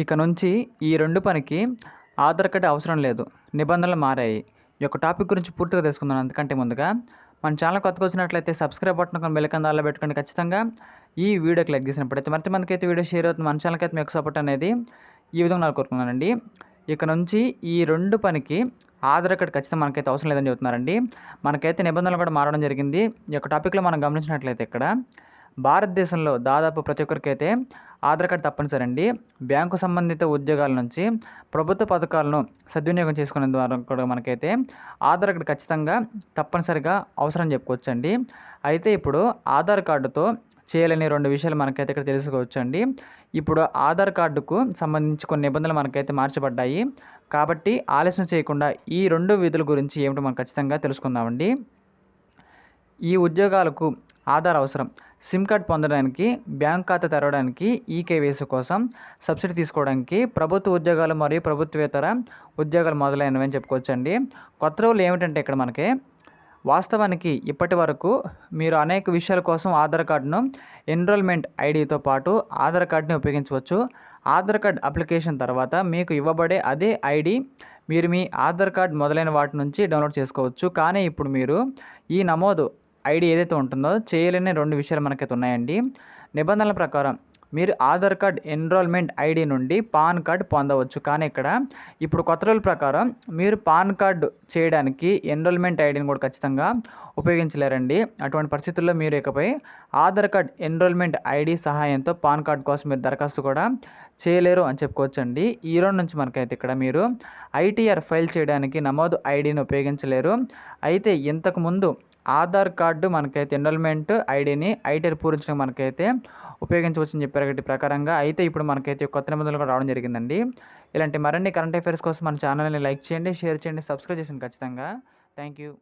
ఇక నుంచి ఈ 2 పనికి ఆధార్ కార్డ్ అవసరం లేదు. నిబంధనలు మారాయి. ఈ యొక్క టాపిక్ గురించి పూర్తిగా తెలుసుకుందాం. అంతకంటే ముందుగా మన ఛానల్ కొత్తగా వచ్చినట్లయితే సబ్స్క్రైబ్ బటన్ కొని బెల్ ఐకాన్ ఆల్లో పెట్టుకోండి. ఖచ్చితంగా ఈ వీడియోకి లైక్ చేసినప్పుడైతే మందికైతే వీడియో షేర్ అవుతుంది. మన ఛానల్కి అయితే మీకు సపోర్ట్ అనేది ఈ విధంగా నాకు కోరుకున్నానండి. ఇక నుంచి ఈ 2 పనికి ఆధార్ కార్డ్ ఖచ్చితంగా మనకైతే అవసరం లేదని చెబుతున్నారండి. మనకైతే నిబంధనలు కూడా మారడం జరిగింది. ఈ యొక్క టాపిక్లో మనం గమనించినట్లయితే ఇక్కడ భారతదేశంలో దాదాపు ప్రతి ఒక్కరికైతే ఆధార్ కార్డ్ తప్పనిసరి అండి. బ్యాంకు సంబంధిత ఉద్యోగాల నుంచి ప్రభుత్వ పథకాలను సద్వినియోగం చేసుకునే ద్వారా కూడా మనకైతే ఆధార్ కార్డు ఖచ్చితంగా తప్పనిసరిగా అవసరం చెప్పుకోవచ్చండి. అయితే ఇప్పుడు ఆధార్ కార్డుతో చేయలేని 2 విషయాలు మనకైతే ఇక్కడ తెలుసుకోవచ్చండి. ఇప్పుడు ఆధార్ కార్డుకు సంబంధించి కొన్ని నిబంధనలు మనకైతే మార్చబడ్డాయి. కాబట్టి ఆలస్యం చేయకుండా ఈ 2 విధుల గురించి ఏమిటో మనం ఖచ్చితంగా తెలుసుకుందామండి. ఈ ఉద్యోగాలకు ఆధార్ అవసరం. సిమ్ కార్డ్ పొందడానికి, బ్యాంక్ ఖాతా తెరవడానికి, ఈకేవైసీ కోసం, సబ్సిడీ తీసుకోవడానికి, ప్రభుత్వ ఉద్యోగాలు మరియు ప్రభుత్వేతర ఉద్యోగాలు మొదలైనవి అని చెప్పుకోవచ్చండి. కొత్త రూల్ ఏమిటంటే ఇక్కడ మనకి వాస్తవానికి ఇప్పటి వరకు మీరు అనేక విషయాల కోసం ఆధార్ కార్డును ఎన్రోల్మెంట్ ఐడితో పాటు ఆధార్ కార్డుని ఉపయోగించవచ్చు. ఆధార్ కార్డ్ అప్లికేషన్ తర్వాత మీకు ఇవ్వబడే అదే ఐడి మీరు మీ ఆధార్ కార్డ్ మొదలైన వాటి నుంచి డౌన్లోడ్ చేసుకోవచ్చు. కానీ ఇప్పుడు మీరు ఈ నమోదు ఐడి ఏదైతే ఉంటుందో చేయలేని 2 విషయాలు మనకైతే ఉన్నాయండి. నిబంధనల ప్రకారం మీరు ఆధార్ కార్డ్ ఎన్రోల్మెంట్ ఐడి నుండి పాన్ కార్డ్ పొందవచ్చు. కానీ ఇక్కడ ఇప్పుడు కొత్త రూల్ ప్రకారం మీరు పాన్ కార్డు చేయడానికి ఎన్రోల్మెంట్ ఐడిని కూడా ఖచ్చితంగా ఉపయోగించలేరండి. అటువంటి పరిస్థితుల్లో మీరు ఇకపై ఆధార్ కార్డ్ ఎన్రోల్మెంట్ ఐడి సహాయంతో పాన్ కార్డ్ కోసం మీరు దరఖాస్తు కూడా చేయలేరు అని చెప్పుకోవచ్చండి. ఈ రోజు నుంచి మనకైతే ఇక్కడ మీరు ఐటీఆర్ ఫైల్ చేయడానికి నమోదు ఐడిని ఉపయోగించలేరు. అయితే ఇంతకుముందు ఆధార్ కార్డు మనకైతే ఎన్రోల్మెంట్ ఐడిని ఐటీఆర్ పూరించడానికి మనకైతే ఉపయోగించవచ్చని చెప్పారు. వీటి ప్రకారంగా అయితే ఇప్పుడు మనకైతే కొత్త నిబంధనలు కూడా రావడం జరిగిందండి. ఇలాంటి మరిన్ని కరెంట్ అఫైర్స్ కోసం మన ఛానల్ని లైక్ చేయండి, షేర్ చేయండి, సబ్స్క్రైబ్ చేయండి ఖచ్చితంగా. Thank you.